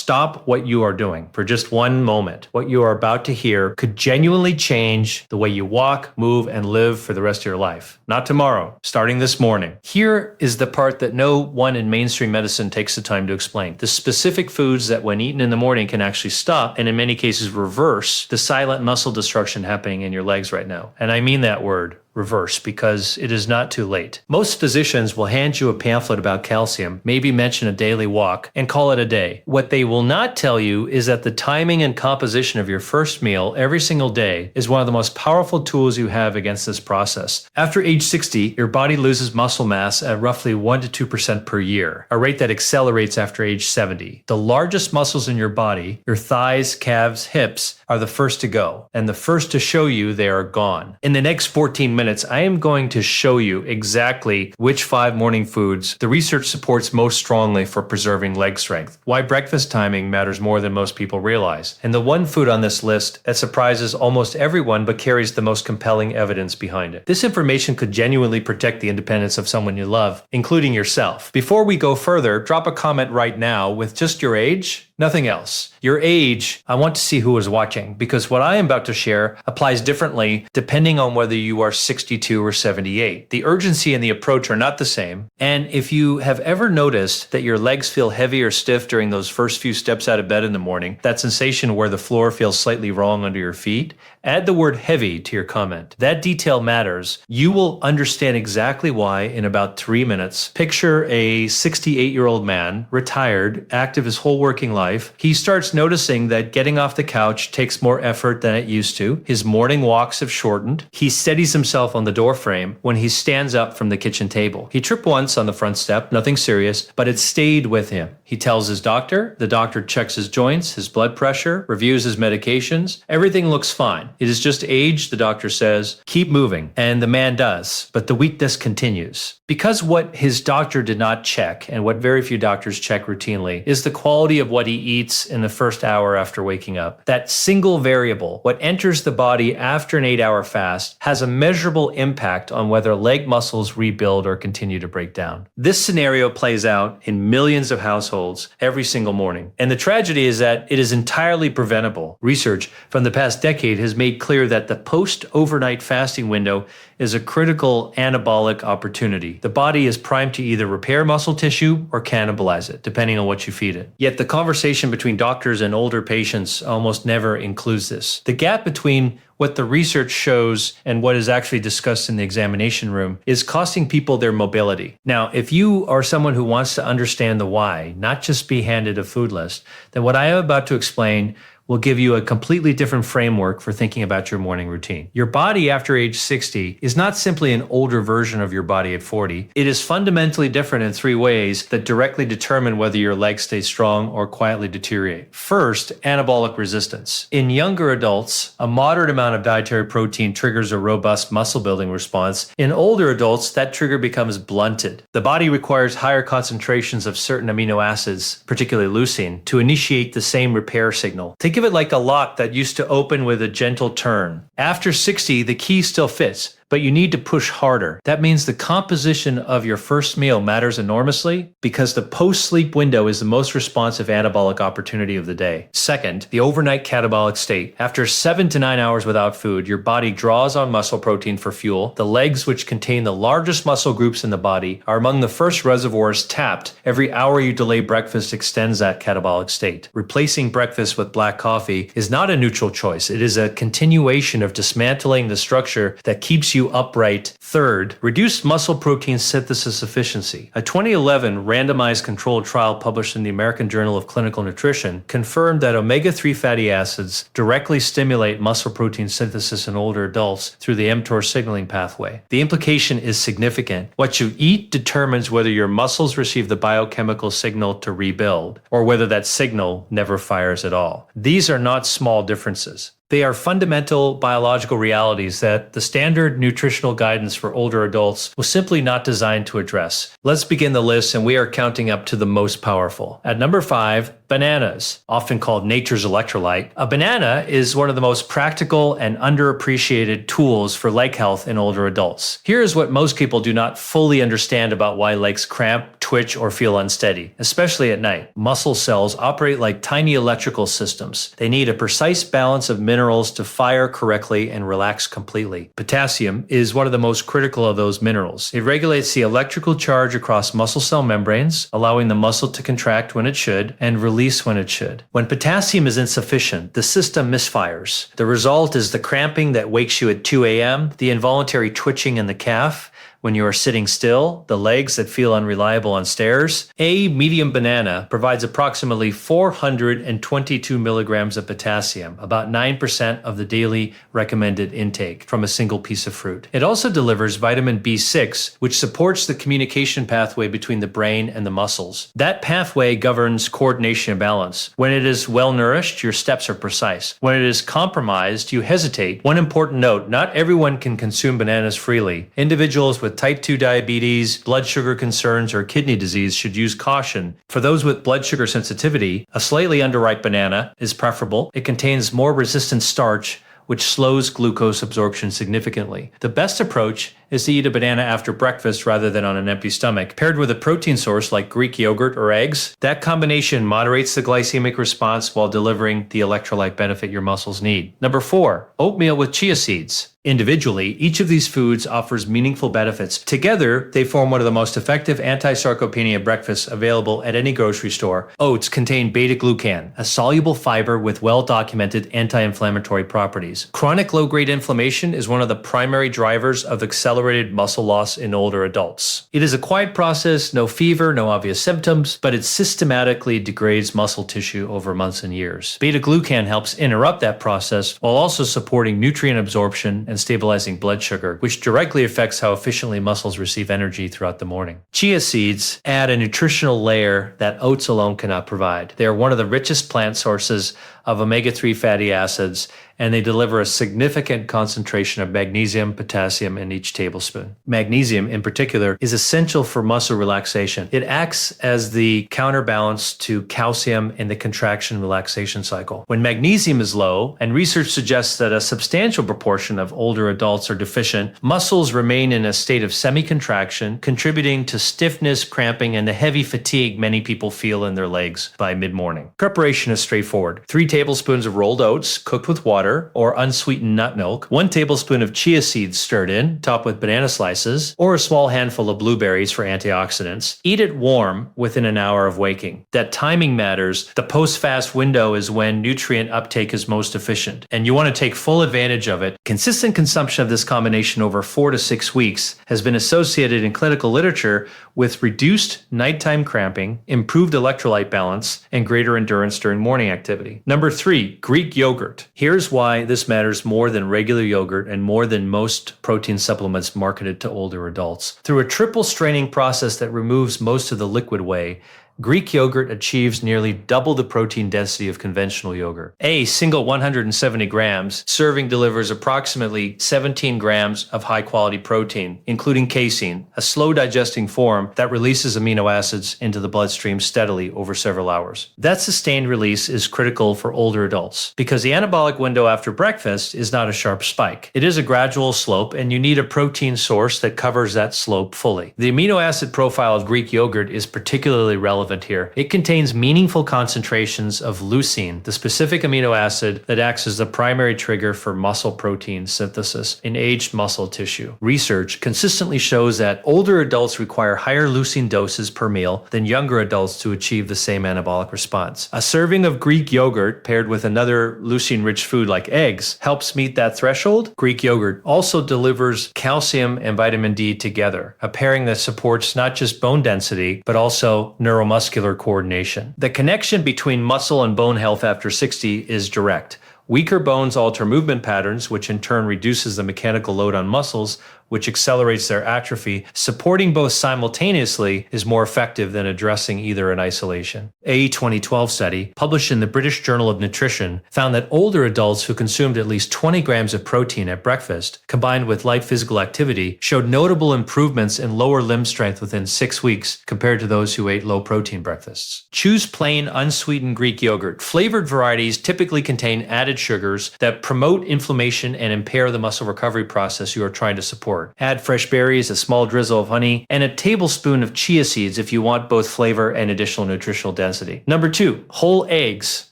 stop what you are doing for just one moment. What you are about to hear could genuinely change the way you walk, move, and live for the rest of your life. Not tomorrow, starting this morning. Here is the part that no one in mainstream medicine takes the time to explain. The specific foods that when eaten in the morning can actually stop, and in many cases reverse, the silent muscle destruction happening in your legs right now. And I mean that word, reverse, because it is not too late. Most physicians will hand you a pamphlet about calcium, maybe mention a daily walk, and call it a day. What they will not tell you is that the timing and composition of your first meal every single day is one of the most powerful tools you have against this process. After age 60, your body loses muscle mass at roughly 1 to 2% per year, a rate that accelerates after age 70. The largest muscles in your body, your thighs, calves, hips, are the first to go, and the first to show you they are gone. In the next 14 minutes, I am going to show you exactly which 5 morning foods the research supports most strongly for preserving leg strength, why breakfast timing matters more than most people realize, and the one food on this list that surprises almost everyone but carries the most compelling evidence behind it. This information could genuinely protect the independence of someone you love, including yourself. Before we go further, drop a comment right now with just your age, nothing else. Your age, I want to see who is watching, because what I am about to share applies differently depending on whether you are 62 or 78. The urgency and the approach are not the same. And if you have ever noticed that your legs feel heavy or stiff during those first few steps out of bed in the morning, that sensation where the floor feels slightly wrong under your feet, add the word heavy to your comment. That detail matters. You will understand exactly why in about 3 minutes. Picture a 68-year-old man, retired, active his whole working life. He starts noticing that getting off the couch takes more effort than it used to. His morning walks have shortened. He steadies himself on the door frame when he stands up from the kitchen table. He tripped once on the front step, nothing serious, but it stayed with him. He tells his doctor. The doctor checks his joints, his blood pressure, reviews his medications. Everything looks fine. It is just age, the doctor says. Keep moving. And the man does, but the weakness continues. Because what his doctor did not check, and what very few doctors check routinely, is the quality of what he eats in the first hour after waking up. That single variable, what enters the body after an 8-hour fast, has a measurable impact on whether leg muscles rebuild or continue to break down. This scenario plays out in millions of households every single morning. And the tragedy is that it is entirely preventable. Research from the past decade has made clear that the post-overnight fasting window is a critical anabolic opportunity. The body is primed to either repair muscle tissue or cannibalize it, depending on what you feed it. Yet the conversation between doctors and older patients almost never includes this. The gap between what the research shows and what is actually discussed in the examination room is costing people their mobility. Now, if you are someone who wants to understand the why, not just be handed a food list, then what I am about to explain will give you a completely different framework for thinking about your morning routine. Your body after age 60 is not simply an older version of your body at 40. It is fundamentally different in 3 ways that directly determine whether your legs stay strong or quietly deteriorate. First, anabolic resistance. In younger adults, a moderate amount of dietary protein triggers a robust muscle building response. In older adults, that trigger becomes blunted. The body requires higher concentrations of certain amino acids, particularly leucine, to initiate the same repair signal. Think of it like a lock that used to open with a gentle turn. After 60, the key still fits, but you need to push harder. That means the composition of your first meal matters enormously because the post-sleep window is the most responsive anabolic opportunity of the day. Second, the overnight catabolic state. After 7 to 9 hours without food, your body draws on muscle protein for fuel. The legs, which contain the largest muscle groups in the body, are among the first reservoirs tapped. Every hour you delay breakfast extends that catabolic state. Replacing breakfast with black coffee is not a neutral choice. It is a continuation of dismantling the structure that keeps you upright. Third, reduced muscle protein synthesis efficiency. A 2011 randomized controlled trial published in the American Journal of Clinical Nutrition confirmed that omega-3 fatty acids directly stimulate muscle protein synthesis in older adults through the mTOR signaling pathway. The implication is significant. What you eat determines whether your muscles receive the biochemical signal to rebuild, or whether that signal never fires at all. These are not small differences. They are fundamental biological realities that the standard nutritional guidance for older adults was simply not designed to address. Let's begin the list, and we are counting up to the most powerful. At number 5, Bananas, often called nature's electrolyte. A banana is one of the most practical and underappreciated tools for leg health in older adults. Here is what most people do not fully understand about why legs cramp, twitch, or feel unsteady, especially at night. Muscle cells operate like tiny electrical systems. They need a precise balance of minerals to fire correctly and relax completely. Potassium is one of the most critical of those minerals. It regulates the electrical charge across muscle cell membranes, allowing the muscle to contract when it should and release when it should. When potassium is insufficient, the system misfires. The result is the cramping that wakes you at 2 a.m., the involuntary twitching in the calf, when you are sitting still, the legs that feel unreliable on stairs. A medium banana provides approximately 422 milligrams of potassium, about 9% of the daily recommended intake from a single piece of fruit. It also delivers vitamin B6, which supports the communication pathway between the brain and the muscles. That pathway governs coordination and balance. When it is well nourished, your steps are precise. When it is compromised, you hesitate. One important note, not everyone can consume bananas freely. Individuals with type 2 diabetes, blood sugar concerns, or kidney disease should use caution. For those with blood sugar sensitivity, a slightly underripe banana is preferable. It contains more resistant starch, which slows glucose absorption significantly. The best approach is to eat a banana after breakfast rather than on an empty stomach. Paired with a protein source like Greek yogurt or eggs, that combination moderates the glycemic response while delivering the electrolyte benefit your muscles need. Number 4, oatmeal with chia seeds. Individually, each of these foods offers meaningful benefits. Together, they form one of the most effective anti-sarcopenia breakfasts available at any grocery store. Oats contain beta-glucan, a soluble fiber with well-documented anti-inflammatory properties. Chronic low-grade inflammation is one of the primary drivers of accelerated muscle loss in older adults. It is a quiet process, no fever, no obvious symptoms, but it systematically degrades muscle tissue over months and years. Beta-glucan helps interrupt that process while also supporting nutrient absorption and stabilizing blood sugar, which directly affects how efficiently muscles receive energy throughout the morning. Chia seeds add a nutritional layer that oats alone cannot provide. They are one of the richest plant sources of omega-3 fatty acids, and they deliver a significant concentration of magnesium, potassium in each tablespoon. Magnesium, in particular, is essential for muscle relaxation. It acts as the counterbalance to calcium in the contraction relaxation cycle. When magnesium is low, and research suggests that a substantial proportion of older adults are deficient, muscles remain in a state of semi-contraction, contributing to stiffness, cramping, and the heavy fatigue many people feel in their legs by mid-morning. Preparation is straightforward. 3 tablespoons of rolled oats cooked with water or unsweetened nut milk, 1 tablespoon of chia seeds stirred in, topped with banana slices, or a small handful of blueberries for antioxidants. Eat it warm within an hour of waking. That timing matters. The post-fast window is when nutrient uptake is most efficient, and you want to take full advantage of it. Consistent consumption of this combination over 4 to 6 weeks has been associated in clinical literature with reduced nighttime cramping, improved electrolyte balance, and greater endurance during morning activity. Number 3, Greek yogurt. Here's why this matters more than regular yogurt and more than most protein supplements marketed to older adults. Through a triple straining process that removes most of the liquid whey, Greek yogurt achieves nearly double the protein density of conventional yogurt. A single 170 grams serving delivers approximately 17 grams of high-quality protein, including casein, a slow-digesting form that releases amino acids into the bloodstream steadily over several hours. That sustained release is critical for older adults because the anabolic window after breakfast is not a sharp spike. It is a gradual slope, and you need a protein source that covers that slope fully. The amino acid profile of Greek yogurt is particularly relevant here. It contains meaningful concentrations of leucine, the specific amino acid that acts as the primary trigger for muscle protein synthesis in aged muscle tissue. Research consistently shows that older adults require higher leucine doses per meal than younger adults to achieve the same anabolic response. A serving of Greek yogurt paired with another leucine-rich food like eggs helps meet that threshold. Greek yogurt also delivers calcium and vitamin D together, a pairing that supports not just bone density, but also neuromuscular coordination. The connection between muscle and bone health after 60 is direct. Weaker bones alter movement patterns, which in turn reduces the mechanical load on muscles, which accelerates their atrophy. Supporting both simultaneously is more effective than addressing either in isolation. A 2012 study, published in the British Journal of Nutrition, found that older adults who consumed at least 20 grams of protein at breakfast, combined with light physical activity, showed notable improvements in lower limb strength within 6 weeks compared to those who ate low-protein breakfasts. Choose plain, unsweetened Greek yogurt. Flavored varieties typically contain added sugars that promote inflammation and impair the muscle recovery process you are trying to support. Add fresh berries, a small drizzle of honey, and a tablespoon of chia seeds if you want both flavor and additional nutritional density. Number 2, whole eggs.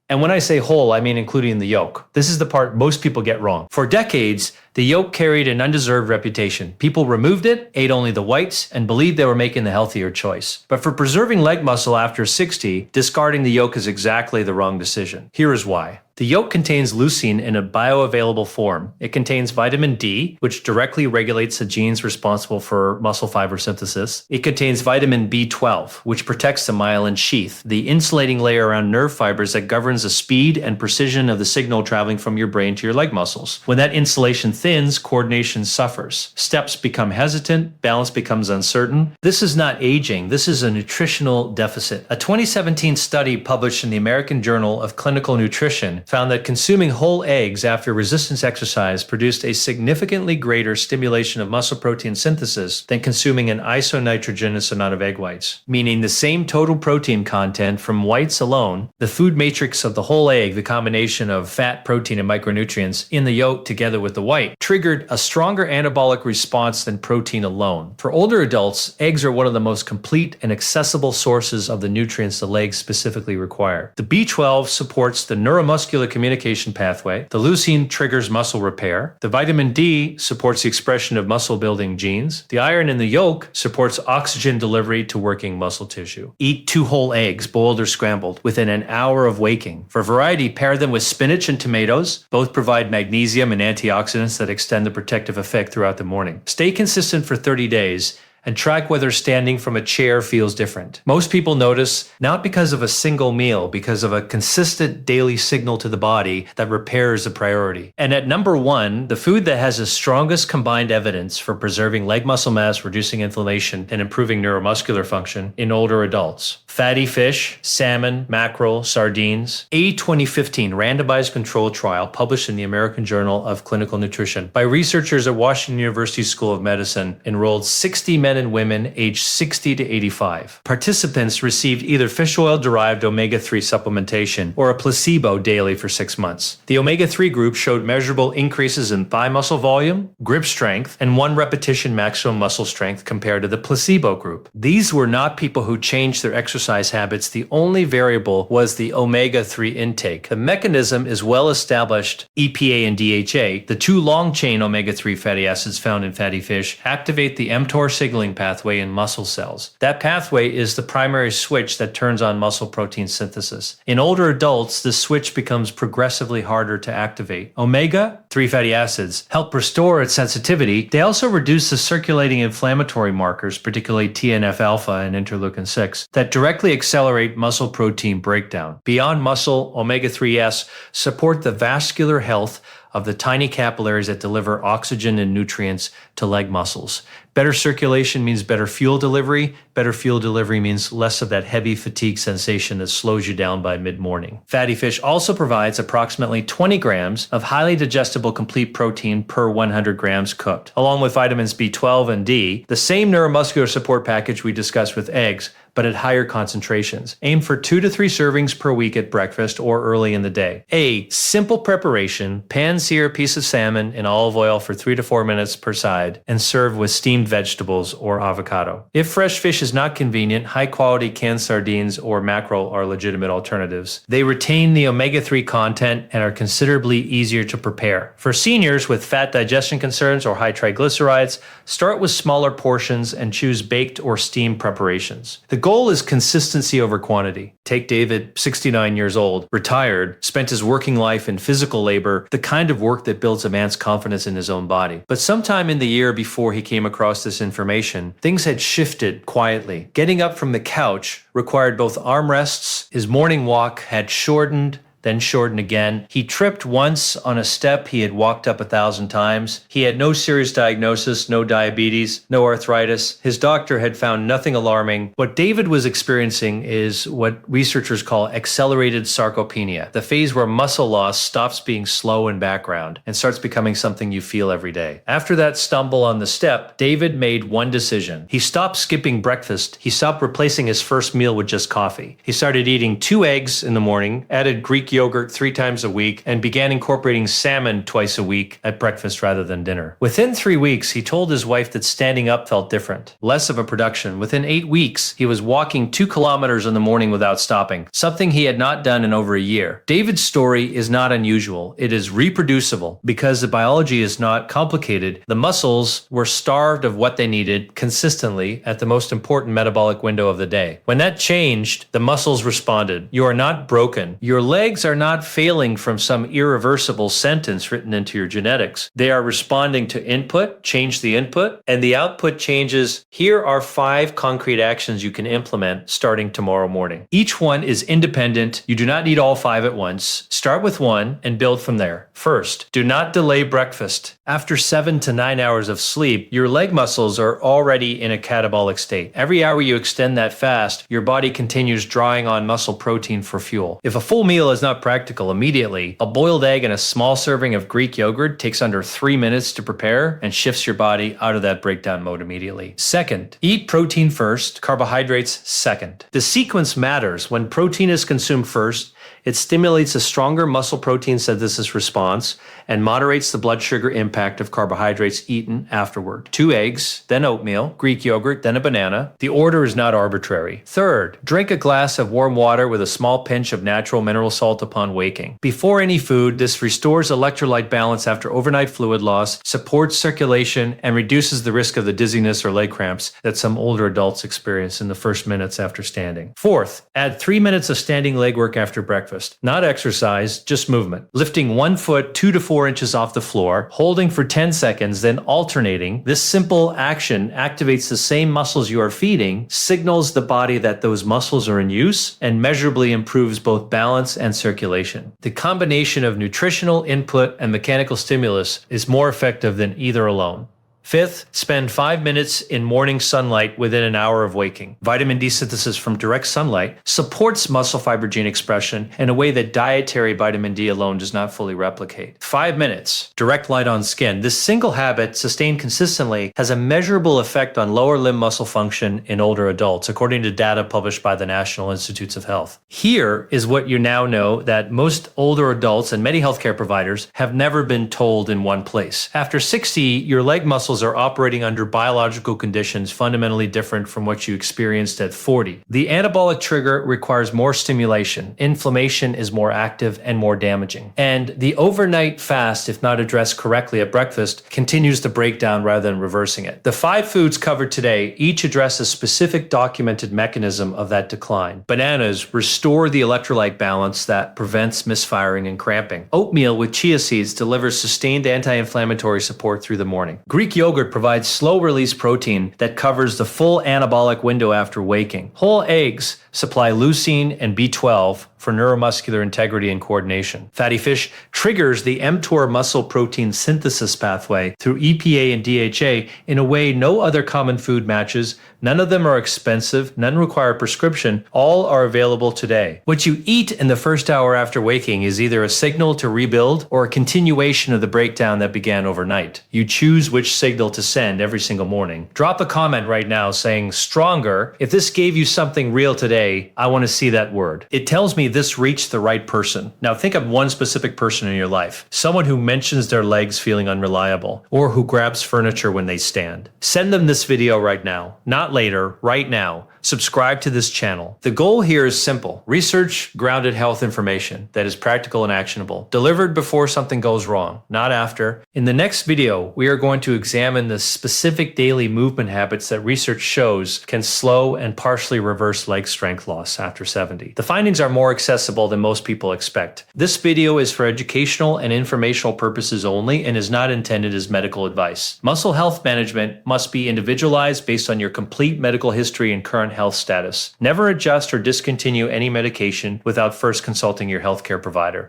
And when I say whole, I mean including the yolk. This is the part most people get wrong. For decades, the yolk carried an undeserved reputation. People removed it, ate only the whites, and believed they were making the healthier choice. But for preserving leg muscle after 60, discarding the yolk is exactly the wrong decision. Here is why. The yolk contains leucine in a bioavailable form. It contains vitamin D, which directly regulates the genes responsible for muscle fiber synthesis. It contains vitamin B12, which protects the myelin sheath, the insulating layer around nerve fibers that governs the speed and precision of the signal traveling from your brain to your leg muscles. When that insulation thins, coordination suffers. Steps become hesitant, balance becomes uncertain. This is not aging, this is a nutritional deficit. A 2017 study published in the American Journal of Clinical Nutrition found that consuming whole eggs after resistance exercise produced a significantly greater stimulation of muscle protein synthesis than consuming an isonitrogenous amount of egg whites, meaning the same total protein content from whites alone, the food matrix of the whole egg, the combination of fat, protein, and micronutrients in the yolk together with the white, triggered a stronger anabolic response than protein alone. For older adults, eggs are one of the most complete and accessible sources of the nutrients the legs specifically require. The B12 supports the neuromuscular communication pathway. The leucine triggers muscle repair. The vitamin D supports the expression of muscle-building genes. The iron in the yolk supports oxygen delivery to working muscle tissue. Eat 2 whole eggs, boiled or scrambled, within an hour of waking. For variety, pair them with spinach and tomatoes. Both provide magnesium and antioxidants that extend the protective effect throughout the morning. Stay consistent for 30 days and track whether standing from a chair feels different. Most people notice not because of a single meal, because of a consistent daily signal to the body that repair is a priority. And at number 1, the food that has the strongest combined evidence for preserving leg muscle mass, reducing inflammation, and improving neuromuscular function in older adults. Fatty fish, salmon, mackerel, sardines. A 2015 randomized controlled trial published in the American Journal of Clinical Nutrition by researchers at Washington University School of Medicine enrolled 60 men and women aged 60 to 85. Participants received either fish oil-derived omega-3 supplementation or a placebo daily for 6 months. The omega-3 group showed measurable increases in thigh muscle volume, grip strength, and 1 repetition maximum muscle strength compared to the placebo group. These were not people who changed their exercise habits. The only variable was the omega-3 intake. The mechanism is well established. EPA and DHA, the 2 long-chain omega-3 fatty acids found in fatty fish, activate the mTOR signaling pathway in muscle cells. That pathway is the primary switch that turns on muscle protein synthesis. In older adults, this switch becomes progressively harder to activate. Omega-3 fatty acids help restore its sensitivity. They also reduce the circulating inflammatory markers, particularly TNF-alpha and interleukin-6, that directly accelerate muscle protein breakdown. Beyond muscle, omega-3s support the vascular health of the tiny capillaries that deliver oxygen and nutrients to leg muscles. Better circulation means better fuel delivery. Better fuel delivery means less of that heavy fatigue sensation that slows you down by mid-morning. Fatty fish also provides approximately 20 grams of highly digestible complete protein per 100 grams cooked, along with vitamins B12 and D, the same neuromuscular support package we discussed with eggs, but at higher concentrations. Aim for 2 to 3 servings per week at breakfast or early in the day. A simple preparation: pan-sear a piece of salmon in olive oil for 3 to 4 minutes per side and serve with steamed vegetables or avocado. If fresh fish is not convenient, high-quality canned sardines or mackerel are legitimate alternatives. They retain the omega-3 content and are considerably easier to prepare. For seniors with fat digestion concerns or high triglycerides, start with smaller portions and choose baked or steamed preparations. The goal is consistency over quantity. Take David, 69 years old, retired, spent his working life in physical labor, the kind of work that builds a man's confidence in his own body. But sometime in the year before he came across this information, things had shifted quietly. Getting up from the couch required both arm rests, his morning walk had shortened, then shorten again. He tripped once on a step he had walked up 1,000 times. He had no serious diagnosis, no diabetes, no arthritis. His doctor had found nothing alarming. What David was experiencing is what researchers call accelerated sarcopenia, the phase where muscle loss stops being slow in background and starts becoming something you feel every day. After that stumble on the step, David made one decision. He stopped skipping breakfast. He stopped replacing his first meal with just coffee. He started eating 2 eggs in the morning, added Greek yogurt 3 times a week, and began incorporating salmon twice a week at breakfast rather than dinner. Within 3 weeks, he told his wife that standing up felt different, less of a production. Within 8 weeks, he was walking 2 kilometers in the morning without stopping, something he had not done in over a year. David's story is not unusual. It is reproducible. Because the biology is not complicated, the muscles were starved of what they needed consistently at the most important metabolic window of the day. When that changed, the muscles responded. You are not broken. Your legs are not failing from some irreversible sentence written into your genetics. They are responding to input, change the input, and the output changes. Here are 5 concrete actions you can implement starting tomorrow morning. Each one is independent. You do not need all 5 at once. Start with one and build from there. First, do not delay breakfast. After 7 to 9 hours of sleep, your leg muscles are already in a catabolic state. Every hour you extend that fast, your body continues drawing on muscle protein for fuel. If a full meal is not practical immediately, a boiled egg and a small serving of Greek yogurt takes under 3 minutes to prepare and shifts your body out of that breakdown mode immediately. Second, eat protein first, carbohydrates second. The sequence matters. When protein is consumed first, it stimulates a stronger muscle protein synthesis response and moderates the blood sugar impact of carbohydrates eaten afterward. 2 eggs, then oatmeal, Greek yogurt, then a banana. The order is not arbitrary. Third, drink a glass of warm water with a small pinch of natural mineral salt upon waking. Before any food, this restores electrolyte balance after overnight fluid loss, supports circulation, and reduces the risk of the dizziness or leg cramps that some older adults experience in the first minutes after standing. Fourth, add 3 minutes of standing leg work after breakfast. Not exercise, just movement. Lifting 1 foot 2 to 4 inches off the floor, holding for 10 seconds, then alternating. This simple action activates the same muscles you are feeding, signals the body that those muscles are in use, and measurably improves both balance and circulation. The combination of nutritional input and mechanical stimulus is more effective than either alone. Fifth, spend 5 minutes in morning sunlight within an hour of waking. Vitamin D synthesis from direct sunlight supports muscle fiber gene expression in a way that dietary vitamin D alone does not fully replicate. 5 minutes, direct light on skin. This single habit, sustained consistently, has a measurable effect on lower limb muscle function in older adults, according to data published by the National Institutes of Health. Here is what you now know that most older adults and many healthcare providers have never been told in one place. After 60, your leg muscles are operating under biological conditions fundamentally different from what you experienced at 40. The anabolic trigger requires more stimulation. Inflammation is more active and more damaging. And the overnight fast, if not addressed correctly at breakfast, continues to break down rather than reversing it. The 5 foods covered today each address a specific documented mechanism of that decline. Bananas restore the electrolyte balance that prevents misfiring and cramping. Oatmeal with chia seeds delivers sustained anti-inflammatory support through the morning. Greek yogurt provides slow-release protein that covers the full anabolic window after waking. Whole eggs supply leucine and B12 for neuromuscular integrity and coordination. Fatty fish triggers the mTOR muscle protein synthesis pathway through EPA and DHA in a way no other common food matches. None of them are expensive, none require prescription, all are available today. What you eat in the first hour after waking is either a signal to rebuild or a continuation of the breakdown that began overnight. You choose which signal to send every single morning. Drop a comment right now saying stronger. If this gave you something real today, I want to see that word. It tells me this reached the right person. Now think of one specific person in your life. Someone who mentions their legs feeling unreliable or who grabs furniture when they stand. Send them this video right now. Not later, right now. Subscribe to this channel. The goal here is simple. Research grounded health information that is practical and actionable, delivered before something goes wrong, not after. In the next video, we are going to examine the specific daily movement habits that research shows can slow and partially reverse leg strength loss after 70. The findings are more accessible than most people expect. This video is for educational and informational purposes only and is not intended as medical advice. Muscle health management must be individualized based on your complete medical history and current current health status. Never adjust or discontinue any medication without first consulting your healthcare provider.